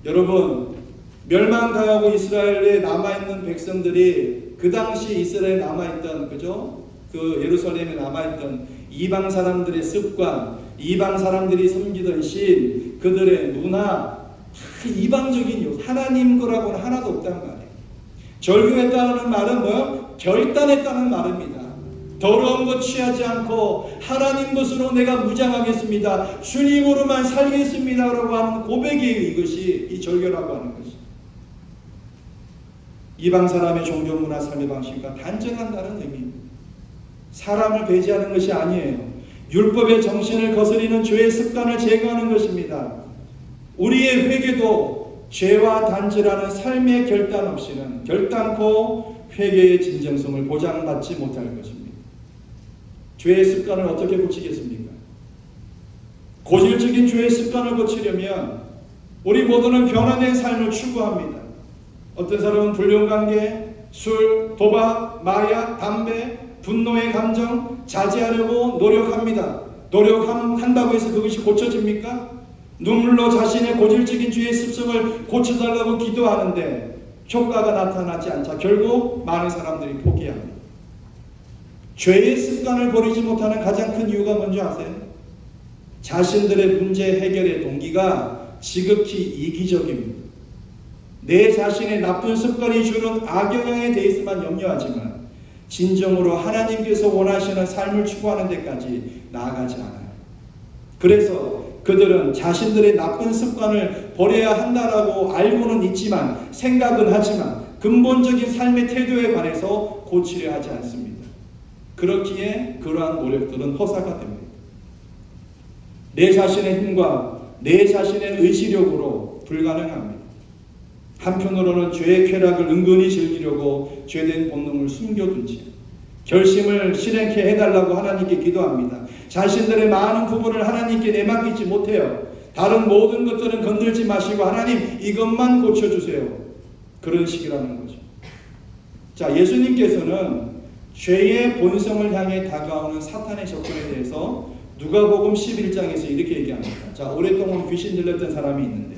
여러분, 멸망당하고 이스라엘에 남아있는 백성들이 그 당시 이스라엘에 남아있던, 그죠? 그 예루살렘에 남아있던 이방 사람들의 습관, 이방 사람들이 섬기던 신, 그들의 문화, 다 이방적인 요소, 하나님 거라고는 하나도 없단 말이에요. 절규했다는 말은 뭐요? 결단했다는 말입니다. 더러운 것 취하지 않고 하나님 것으로 내가 무장하겠습니다. 주님으로만 살겠습니다. 라고 하는 고백이에요. 이것이 이 절규라고 하는 것이. 이방 사람의 종교 문화 삶의 방식과 단절한다는 의미입니다. 사람을 배제하는 것이 아니에요. 율법의 정신을 거스리는 죄의 습관을 제거하는 것입니다. 우리의 회개도 죄와 단절하는 삶의 결단 없이는 결단코 회개의 진정성을 보장받지 못할 것입니다. 죄의 습관을 어떻게 고치겠습니까? 고질적인 죄의 습관을 고치려면 우리 모두는 변화된 삶을 추구합니다. 어떤 사람은 불륜관계, 술, 도박, 마약, 담배, 분노의 감정 자제하려고 노력합니다. 노력한다고 해서 그것이 고쳐집니까? 눈물로 자신의 고질적인 죄의 습성을 고쳐달라고 기도하는데 효과가 나타나지 않자 결국 많은 사람들이 포기합니다. 죄의 습관을 버리지 못하는 가장 큰 이유가 뭔지 아세요? 자신들의 문제 해결의 동기가 지극히 이기적입니다. 내 자신의 나쁜 습관이 주는 악영향에 대해서만 염려하지만 진정으로 하나님께서 원하시는 삶을 추구하는 데까지 나아가지 않아요. 그래서 그들은 자신들의 나쁜 습관을 버려야 한다라고 알고는 있지만 생각은 하지만 근본적인 삶의 태도에 관해서 고치려 하지 않습니다. 그렇기에 그러한 노력들은 허사가 됩니다. 내 자신의 힘과 내 자신의 의지력으로 불가능합니다. 한편으로는 죄의 쾌락을 은근히 즐기려고 죄된 본능을 숨겨둔 채 결심을 실행케 해달라고 하나님께 기도합니다. 자신들의 많은 부분을 하나님께 내맡기지 못해요. 다른 모든 것들은 건들지 마시고 하나님 이것만 고쳐주세요. 그런 식이라는 거죠. 자, 예수님께서는 죄의 본성을 향해 다가오는 사탄의 접근에 대해서 누가복음 11장에서 이렇게 얘기합니다. 자, 오랫동안 귀신 들렸던 사람이 있는데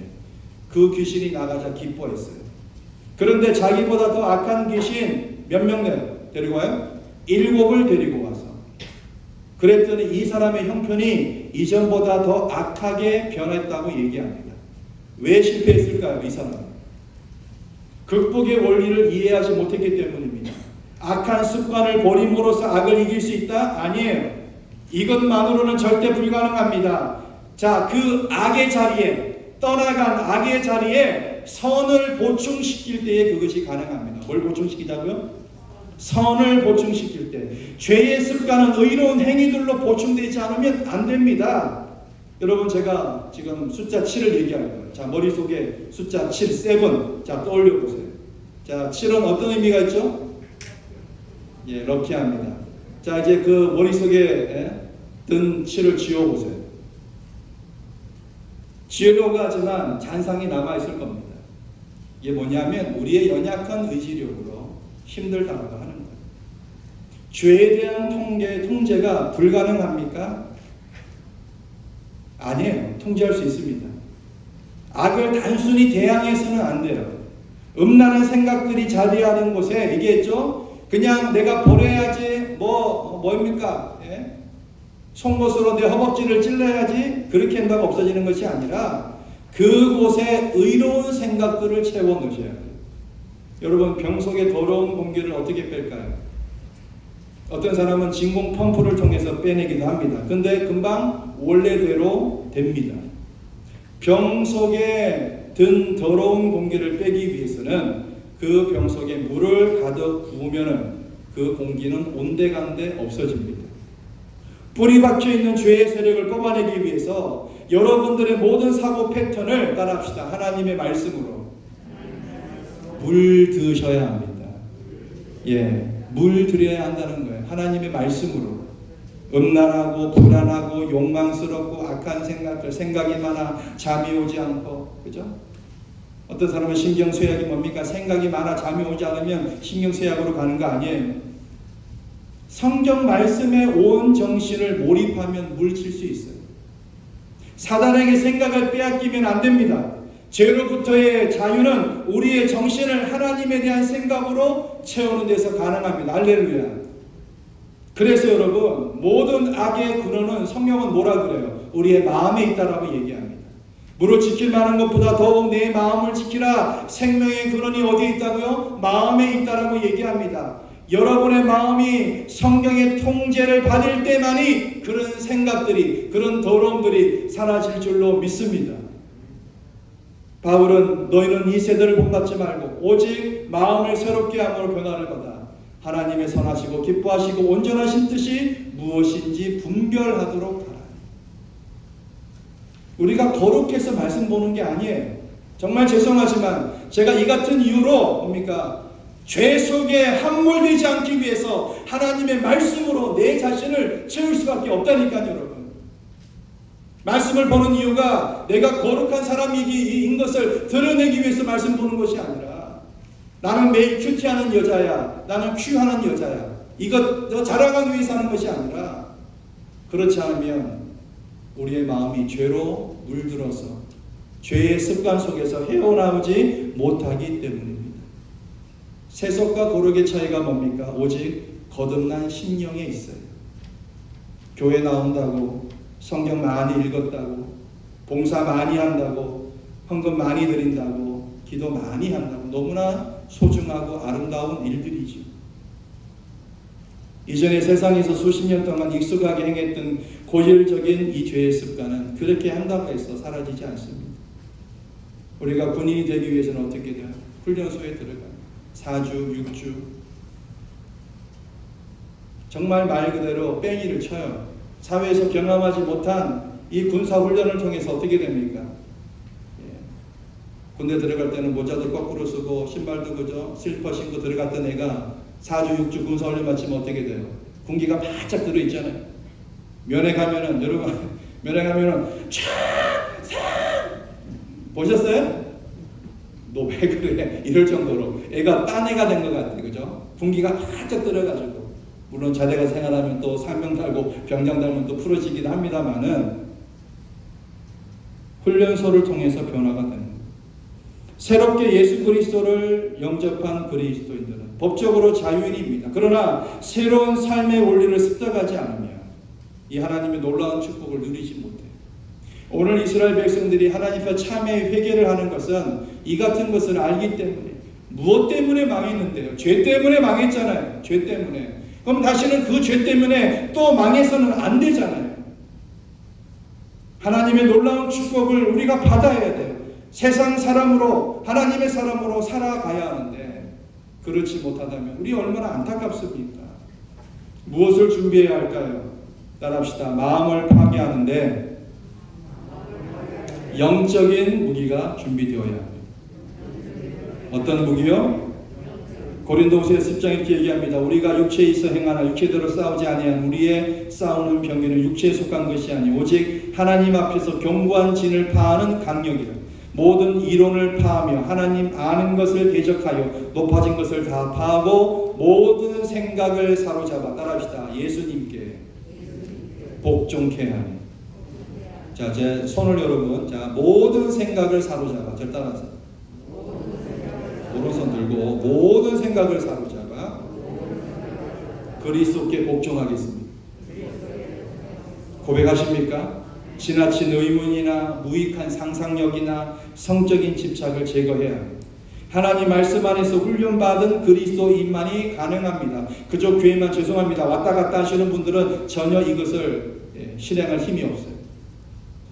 그 귀신이 나가자 기뻐했어요. 그런데 자기보다 더 악한 귀신 몇 명 데리고 와요? 7을 데리고 와서 그랬더니 이 사람의 형편이 이전보다 더 악하게 변했다고 얘기합니다. 왜 실패했을까요? 이 사람은 극복의 원리를 이해하지 못했기 때문입니다. 악한 습관을 버림으로써 악을 이길 수 있다? 아니에요. 이것만으로는 절대 불가능합니다. 자, 그 악의 자리에 떠나간 악의 자리에 선을 보충시킬 때에 그것이 가능합니다. 뭘 보충시키자고요? 선을 보충시킬 때. 죄의 습관은 의로운 행위들로 보충되지 않으면 안 됩니다. 여러분, 제가 지금 숫자 7을 얘기할 거예요. 자, 머릿속에 숫자 7, 7. 자, 떠올려 보세요. 자, 7은 어떤 의미가 있죠? 예, 럭키합니다. 자, 이제 그 머릿속에 든 7을 지워보세요. 지으려고 하지만 잔상이 남아있을 겁니다. 이게 뭐냐면 우리의 연약한 의지력으로 힘들다고 하는 거예요. 죄에 대한 통제가 불가능합니까? 아니에요. 통제할 수 있습니다. 악을 단순히 대항해서는 안 돼요. 음란한 생각들이 자리하는 곳에 얘기했죠. 그냥 내가 버려야지 뭐입니까? 예? 송곳으로 내 허벅지를 찔러야지 그렇게 한다고 없어지는 것이 아니라 그곳에 의로운 생각들을 채워 넣으셔야 돼요. 여러분, 병 속에 더러운 공기를 어떻게 뺄까요? 어떤 사람은 진공 펌프를 통해서 빼내기도 합니다. 근데 금방 원래대로 됩니다. 병 속에 든 더러운 공기를 빼기 위해서는 그 병 속에 물을 가득 부으면 그 공기는 온데간데 없어집니다. 뿌리 박혀 있는 죄의 세력을 뽑아내기 위해서 여러분들의 모든 사고 패턴을 따라합시다. 하나님의 말씀으로 물드셔야 합니다. 예, 물들여야 한다는 거예요. 하나님의 말씀으로. 음란하고 불안하고 욕망스럽고 악한 생각들, 생각이 많아 잠이 오지 않고, 그죠? 어떤 사람은 신경쇠약이 뭡니까? 생각이 많아 잠이 오지 않으면 신경쇠약으로 가는 거 아니에요. 성경 말씀에 온 정신을 몰입하면 물칠 수 있어요. 사단에게 생각을 빼앗기면 안 됩니다. 죄로부터의 자유는 우리의 정신을 하나님에 대한 생각으로 채우는 데서 가능합니다. 할렐루야. 그래서 여러분, 모든 악의 근원은 성경은 뭐라 그래요? 우리의 마음에 있다라고 얘기합니다. 무릇 지킬 만한 것보다 더욱 내 마음을 지키라. 생명의 근원이 어디에 있다고요? 마음에 있다라고 얘기합니다. 여러분의 마음이 성경의 통제를 받을 때만이 그런 생각들이, 그런 더러움들이 사라질 줄로 믿습니다. 바울은 너희는 이 세대를 본받지 말고 오직 마음을 새롭게 함으로 변화를 받아 하나님의 선하시고 기뻐하시고 온전하신 뜻이 무엇인지 분별하도록 하라. 우리가 거룩해서 말씀 보는 게 아니에요. 정말 죄송하지만 제가 이 같은 이유로 뭡니까? 죄 속에 함몰되지 않기 위해서 하나님의 말씀으로 내 자신을 채울 수밖에 없다니까요, 여러분. 말씀을 보는 이유가 내가 거룩한 사람인 것을 드러내기 위해서 말씀 보는 것이 아니라 나는 매일 큐티하는 여자야, 나는 큐하는 여자야, 이것 자랑하기 위해서 하는 것이 아니라, 그렇지 않으면 우리의 마음이 죄로 물들어서 죄의 습관 속에서 헤어나오지 못하기 때문입니다. 세속과 거룩의 차이가 뭡니까? 오직 거듭난 심령에 있어요. 교회 나온다고, 성경 많이 읽었다고, 봉사 많이 한다고, 헌금 많이 드린다고, 기도 많이 한다고 너무나 소중하고 아름다운 일들이죠. 이전에 세상에서 수십 년 동안 익숙하게 행했던 고질적인 이 죄의 습관은 그렇게 한다고 해서 사라지지 않습니다. 우리가 군인이 되기 위해서는 어떻게 돼요? 훈련소에 들어가요. 4주, 6주. 정말 말 그대로 뺑이를 쳐요. 사회에서 경험하지 못한 이 군사훈련을 통해서 어떻게 됩니까? 군대 들어갈 때는 모자도 거꾸로 쓰고 신발도 그죠? 슬리퍼 신고 들어갔던 애가 4주, 6주 군사훈련 마치면 어떻게 돼요? 군기가 바짝 들어있잖아요. 면회 가면은, 여러분, 면회 가면은 촥! 상! 보셨어요? 너 왜 그래? 이럴 정도로 애가 딴 애가 된 것 같아, 그죠? 군기가 바짝 들어가지고, 물론 자대가 생활하면 또 상병 달고 병장 달면 또 풀어지기도 합니다만은 훈련소를 통해서 변화가 되는 거예요. 새롭게 예수 그리스도를 영접한 그리스도인들은 법적으로 자유인입니다. 그러나 새로운 삶의 원리를 습득하지 않으면 이 하나님의 놀라운 축복을 누리지 못해요. 오늘 이스라엘 백성들이 하나님 앞에 참회 회개를 하는 것은 이 같은 것을 알기 때문에. 무엇 때문에 망했는데요? 죄 때문에 망했잖아요. 죄 때문에. 그럼 다시는 그 죄 때문에 또 망해서는 안 되잖아요. 하나님의 놀라운 축복을 우리가 받아야 돼요. 세상 사람으로, 하나님의 사람으로 살아가야 하는데 그렇지 못하다면 우리 얼마나 안타깝습니까? 무엇을 준비해야 할까요? 따라합시다. 마음을 파괴하는데 영적인 무기가 준비되어야 합니다. 어떤 무기요? 고린도후서 10장 이렇게 얘기합니다. 우리가 육체에 있어 행하나 육체대로 싸우지 아니한 우리의 싸우는 병기는 육체에 속한 것이 아니 오직 하나님 앞에서 견고한 진을 파하는 강력이라. 모든 이론을 파하며 하나님 아는 것을 대적하여 높아진 것을 다 파하고 모든 생각을 사로잡아. 따라합시다. 예수님께 복종케 하니. 자, 제 손을 여러분, 자, 모든 생각을 사로잡아. 절 따라서. 오른손 들고 모든 생각을 사로잡아 그리스도께 복종하겠습니다. 고백하십니까? 지나친 의문이나 무익한 상상력이나 성적인 집착을 제거해야 합니다. 하나님 말씀 안에서 훈련받은 그리스도인만이 가능합니다. 그쪽 교회만 죄송합니다. 왔다 갔다 하시는 분들은 전혀 이것을 실행할 힘이 없어요.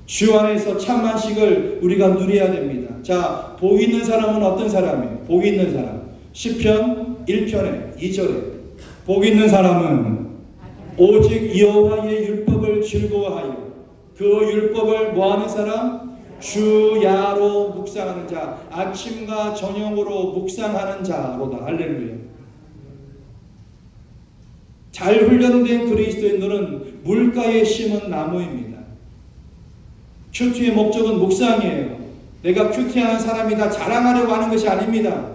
주 안에서 참 안식을 우리가 누려야 됩니다. 자, 복 있는 사람은 어떤 사람이에요? 복 있는 사람. 시편 1편에 2절에 복 있는 사람은 오직 여호와의 율법을 즐거워하여 그 율법을 뭐하는 사람? 주야로 묵상하는 자. 아침과 저녁으로 묵상하는 자로다. 할렐루야. 잘 훈련된 그리스도인들은 물가에 심은 나무입니다. 큐티의 목적은 묵상이에요. 내가 큐티하는 사람이다 자랑하려고 하는 것이 아닙니다.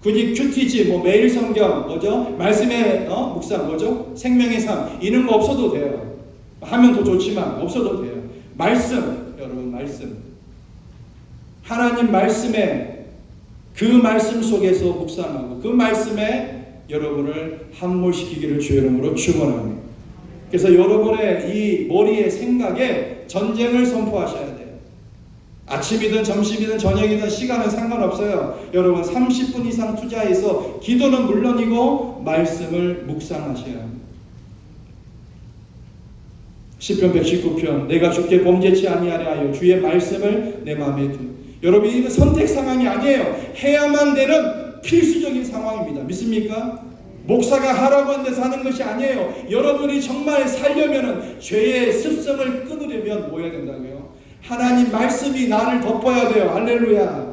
굳이 큐티지 뭐 매일 성경 뭐죠? 말씀의 묵상 뭐죠? 생명의 삶 이런 거 없어도 돼요. 하면 더 좋지만 없어도 돼요. 말씀 여러분 말씀 하나님 말씀에 그 말씀 속에서 묵상하고 그 말씀에 여러분을 함몰시키기를 주의 이름으로 축원합니다. 그래서 여러분의 이 머리의 생각에 전쟁을 선포하셔야 돼요. 아침이든 점심이든 저녁이든 시간은 상관없어요. 여러분 30분 이상 투자해서 기도는 물론이고 말씀을 묵상하셔야 합니다. 시편 119편 내가 주께 범죄치 아니하려 하여 주의 말씀을 내 마음에 두. 여러분 이건 선택 상황이 아니에요. 해야만 되는 필수적인 상황입니다. 믿습니까? 목사가 하라고 한 데서 하는 것이 아니에요. 여러분이 정말 살려면 죄의 습성을 끊으려면 뭐 해야 된다고요? 하나님 말씀이 나를 덮어야 돼요. 할렐루야.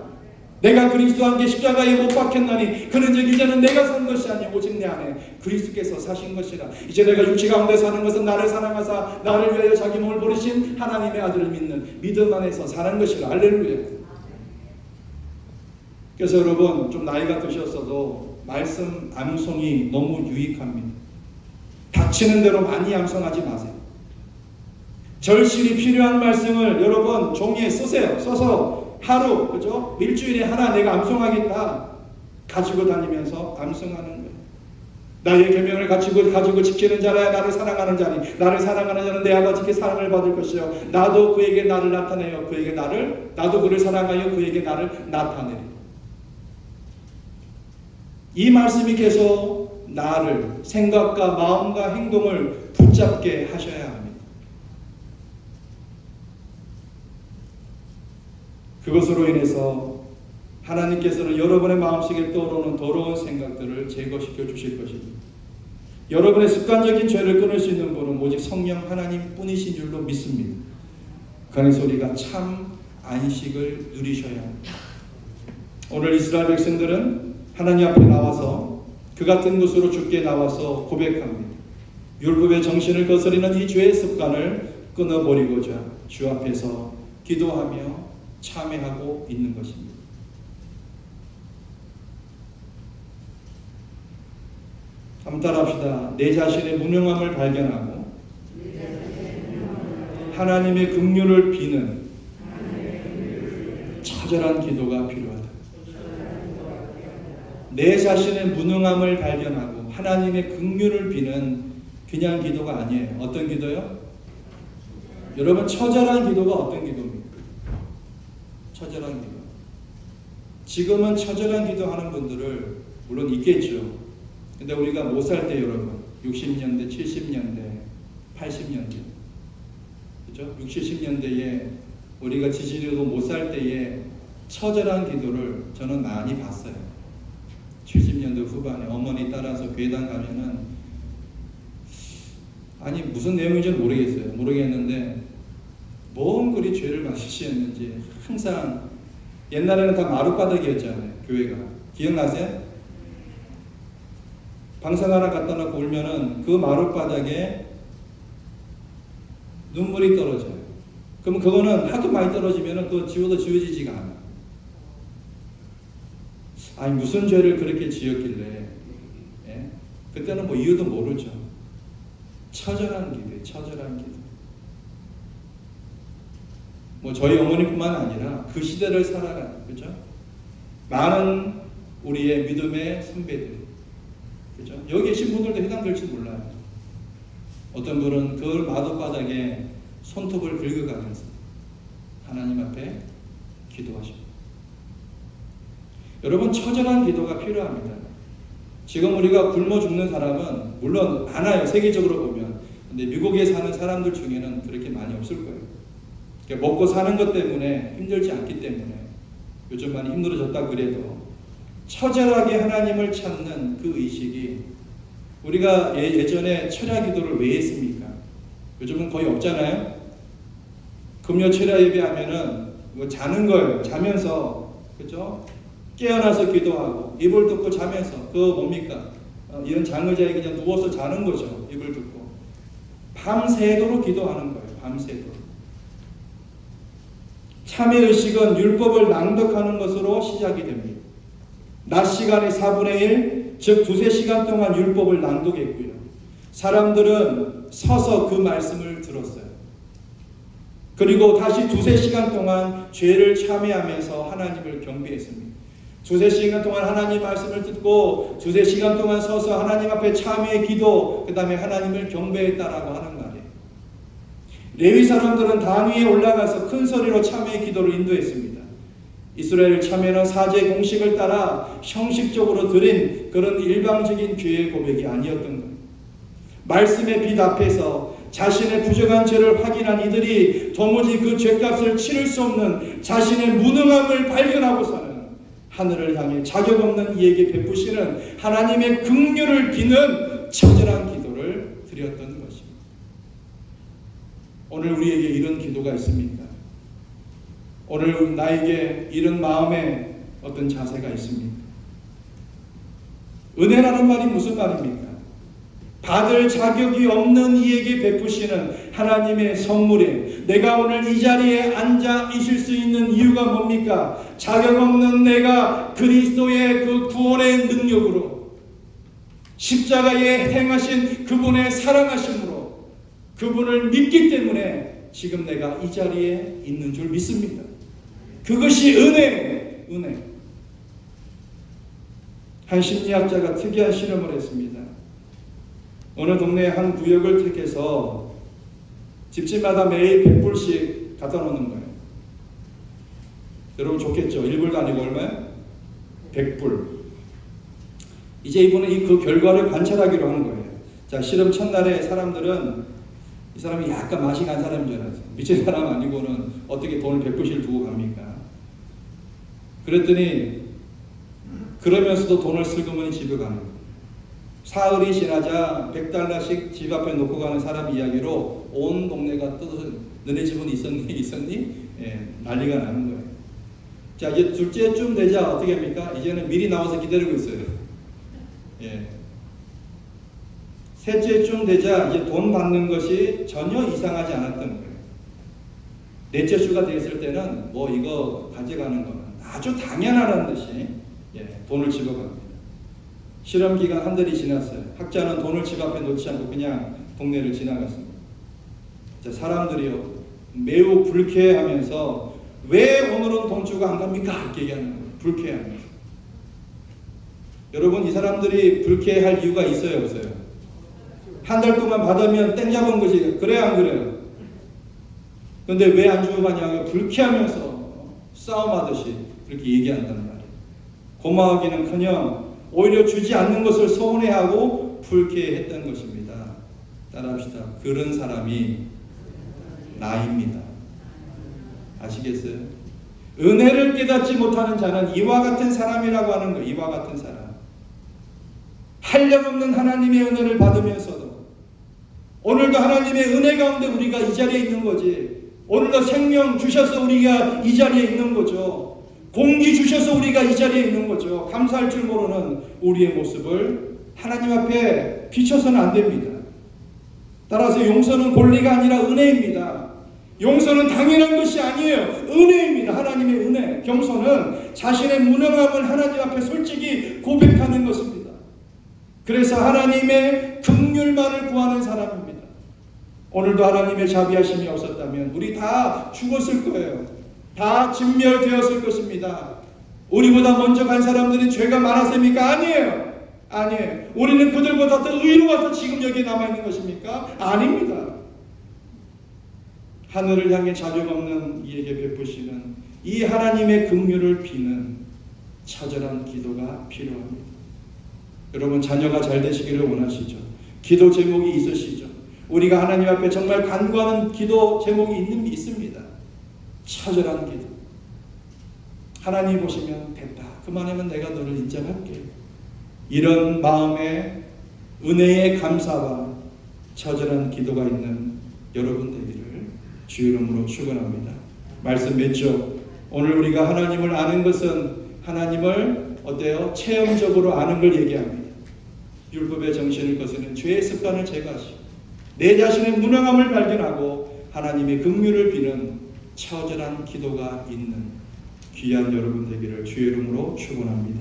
내가 그리스도와 함께 십자가에 못 박혔나니 그런즉 이제는 내가 산 것이 아니요 오직 내 안에 그리스도께서 사신 것이라. 이제 내가 육체 가운데 사는 것은 나를 사랑하사 나를 위하여 자기 몸을 버리신 하나님의 아들을 믿는 믿음 안에서 사는 것이라. 할렐루야. 그래서 여러분 좀 나이가 드셨어도 말씀 암송이 너무 유익합니다. 닥치는 대로 많이 암송하지 마세요. 절실히 필요한 말씀을 여러분 종이에 쓰세요. 써서 하루, 그죠? 일주일에 하나 내가 암송하겠다 가지고 다니면서 암송하는 거예요. 나의 계명을 가지고 지키는 자라야 나를 사랑하는 자니 나를 사랑하는 자는 내 아버지께 사랑을 받을 것이요 나도 그에게 나를 나타내요 그에게 나도 그를 사랑하여 그에게 나를 나타내리. 이 말씀이 계속 나를 생각과 마음과 행동을 붙잡게 하셔야 합니다. 그것으로 인해서 하나님께서는 여러분의 마음속에 떠오르는 더러운 생각들을 제거시켜 주실 것입니다. 여러분의 습관적인 죄를 끊을 수 있는 분은 오직 성령 하나님 뿐이신 줄로 믿습니다. 그래서 우리가 참 안식을 누리셔야 합니다. 오늘 이스라엘 백성들은 하나님 앞에 나와서 그 같은 곳으로 주께 나와서 고백합니다. 율법의 정신을 거스리는 이 죄의 습관을 끊어버리고자 주 앞에서 기도하며 참회하고 있는 것입니다. 한번 따라합시다. 내 자신의 무능함을 발견하고 하나님의 긍휼을 비는 처절한 기도가 필요하다. 내 자신의 무능함을 발견하고 하나님의 긍휼을 비는 그냥 기도가 아니에요. 어떤 기도요? 여러분 처절한 기도가 어떤 기도입니까? 처절한 기도. 지금은 처절한 기도 하는 분들을 물론 있겠죠. 근데 우리가 못 살 때 여러분 60년대, 70년대, 80년대 그죠? 60, 70년대에 우리가 지지리도 못 살 때에 처절한 기도를 저는 많이 봤어요. 70년대 후반에 어머니 따라서 괴당 가면은 아니 무슨 내용인지 모르겠는데 뭔 그리 죄를 마시셨는지 항상 옛날에는 다 마룻바닥이었잖아요. 교회가 기억나세요? 방석 하나 갖다 놓고 울면은 그 마룻바닥에 눈물이 떨어져요. 그럼 그거는 하도 많이 떨어지면은 또 지워도 지워지지가 않아. 아니 무슨 죄를 그렇게 지었길래? 예? 그때는 뭐 이유도 모르죠. 처절한 기도예요. 처절한 기도. 뭐 저희 어머니뿐만 아니라 그 시대를 살아가는 그죠? 많은 우리의 믿음의 선배들 그죠? 여기 계신 분들도 해당될지 몰라요. 어떤 분은 그 마룻바닥에 손톱을 긁어가면서 하나님 앞에 기도하십니다. 여러분 처절한 기도가 필요합니다. 지금 우리가 굶어 죽는 사람은 물론 많아요. 세계적으로 보면. 근데 미국에 사는 사람들 중에는 그렇게 많이 없을 거예요. 그러니까 먹고 사는 것 때문에 힘들지 않기 때문에 요즘 많이 힘들어졌다 그래도 처절하게 하나님을 찾는 그 의식이 우리가 예전에 철야 기도를 왜 했습니까? 요즘은 거의 없잖아요. 금요 철야 예배하면은 뭐 자는 거예요. 자면서 그죠? 깨어나서 기도하고 입을 덮고 자면서 그거 뭡니까? 이런 장의자에 그냥 누워서 자는 거죠. 입을 덮고 밤새도록 기도하는 거예요. 밤새도록. 참회의식은 율법을 낭독하는 것으로 시작이 됩니다. 낮 시간에 4분의 1, 즉 2-3시간 동안 율법을 낭독했고요. 사람들은 서서 그 말씀을 들었어요. 그리고 다시 두세 시간 동안 죄를 참회하면서 하나님을 경배했습니다. 두세 시간 동안 하나님 말씀을 듣고 두세 시간 동안 서서 하나님 앞에 참회의 기도, 그 다음에 하나님을 경배했다라고 하는 말이에요. 레위 사람들은 단 위에 올라가서 큰 소리로 참회의 기도를 인도했습니다. 이스라엘 참회는 사제 공식을 따라 형식적으로 드린 그런 일방적인 죄의 고백이 아니었던 거예요. 말씀의 빛 앞에서 자신의 부정한 죄를 확인한 이들이 도무지 그 죄값을 치를 수 없는 자신의 무능함을 발견하고서는 하늘을 향해 자격 없는 이에게 베푸시는 하나님의 긍휼을 비는 처절한 기도를 드렸던 것입니다. 오늘 우리에게 이런 기도가 있습니까? 오늘 나에게 이런 마음의 어떤 자세가 있습니까? 은혜라는 말이 무슨 말입니까? 받을 자격이 없는 이에게 베푸시는 하나님의 선물에 내가 오늘 이 자리에 앉아 있을 수 있는 이유가 뭡니까? 자격 없는 내가 그리스도의 그 구원의 능력으로 십자가에 행하신 그분의 사랑하심으로 그분을 믿기 때문에 지금 내가 이 자리에 있는 줄 믿습니다. 그것이 은혜. 한 심리학자가 특이한 실험을 했습니다. 어느 동네의 한 구역을 택해서 집집마다 매일 100불씩 갖다 놓는 거예요. 여러분 좋겠죠? 1불도 아니고 얼마요? 100불. 이제 이분은 그 결과를 관찰하기로 하는 거예요. 자, 실험 첫날에 사람들은 이 사람이 약간 맛이 간 사람인 줄 알았어요. 미친 사람 아니고는 어떻게 돈을 100불씩 두고 갑니까? 그랬더니 그러면서도 돈을 슬그머니 집에 가는 거예요. 사흘이 지나자 100달러씩 집 앞에 놓고 가는 사람 이야기로 온 동네가 떠들어 너네 집은 있었니? 예, 난리가 나는 거예요. 자, 이제 둘째쯤 되자 어떻게 합니까? 이제는 미리 나와서 기다리고 있어요. 예. 셋째쯤 되자 이제 돈 받는 것이 전혀 이상하지 않았던 거예요. 넷째 주가 됐을 때는 뭐 이거 가져가는 거는 아주 당연하다는 듯이 돈을 집어갑니다. 실험 기간 한 달이 지났어요. 학자는 돈을 집 앞에 놓지 않고 그냥 동네를 지나갔습니다. 자, 사람들이요 매우 불쾌해하면서 왜 오늘은 돈 주고 안 갑니까? 이렇게 얘기하는 거예요. 불쾌해하면서. 여러분 이 사람들이 불쾌할 이유가 있어요, 없어요? 한 달 동안 받으면 땡 잡은 거지. 그래요, 안 그래요? 근데 왜 안 주고 가냐고 불쾌하면서 싸움하듯이 그렇게 얘기한다는 말이에요. 고마워하기는커녕 오히려 주지 않는 것을 서운해하고 불쾌했던 것입니다. 따라합시다. 그런 사람이 나입니다. 아시겠어요? 은혜를 깨닫지 못하는 자는 이와 같은 사람이라고 하는 거예요. 이와 같은 사람. 한량없는 하나님의 은혜를 받으면서도 오늘도 하나님의 은혜 가운데 우리가 이 자리에 있는 거지. 오늘도 생명 주셔서 우리가 이 자리에 있는 거죠. 공기 주셔서 우리가 이 자리에 있는 거죠. 감사할 줄 모르는 우리의 모습을 하나님 앞에 비춰서는 안 됩니다. 따라서 용서는 권리가 아니라 은혜입니다. 용서는 당연한 것이 아니에요. 은혜입니다. 하나님의 은혜. 겸손은 자신의 무능함을 하나님 앞에 솔직히 고백하는 것입니다. 그래서 하나님의 긍휼만을 구하는 사람입니다. 오늘도 하나님의 자비하심이 없었다면 우리 다 죽었을 거예요. 다 진멸되었을 것입니다. 우리보다 먼저 간 사람들은 죄가 많았습니까? 아니에요. 아니에요. 우리는 그들보다 더 의로워서 지금 여기에 남아있는 것입니까? 아닙니다. 하늘을 향해 자격 없는 이에게 베푸시는 이 하나님의 긍휼을 비는 처절한 기도가 필요합니다. 여러분 자녀가 잘 되시기를 원하시죠? 기도 제목이 있으시죠? 우리가 하나님 앞에 정말 간구하는 기도 제목이 있습니다. 처절한 기도. 하나님 보시면 됐다. 그만하면 내가 너를 인정할게. 이런 마음의 은혜의 감사와 처절한 기도가 있는 여러분 되기를 주의 이름으로 축원합니다. 말씀 맺죠. 오늘 우리가 하나님을 아는 것은 하나님을 어때요? 체험적으로 아는 걸 얘기합니다. 율법의 정신을 거스는 죄의 습관을 제거하시고 내 자신의 무능함을 발견하고 하나님의 긍휼을 비는 처절한 기도가 있는 귀한 여러분 되기를 주의 이름으로 축원합니다.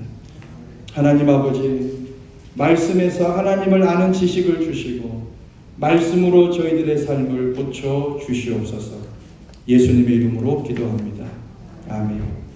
하나님 아버지, 말씀에서 하나님을 아는 지식을 주시고 말씀으로 저희들의 삶을 고쳐 주시옵소서. 예수님의 이름으로 기도합니다. 아멘.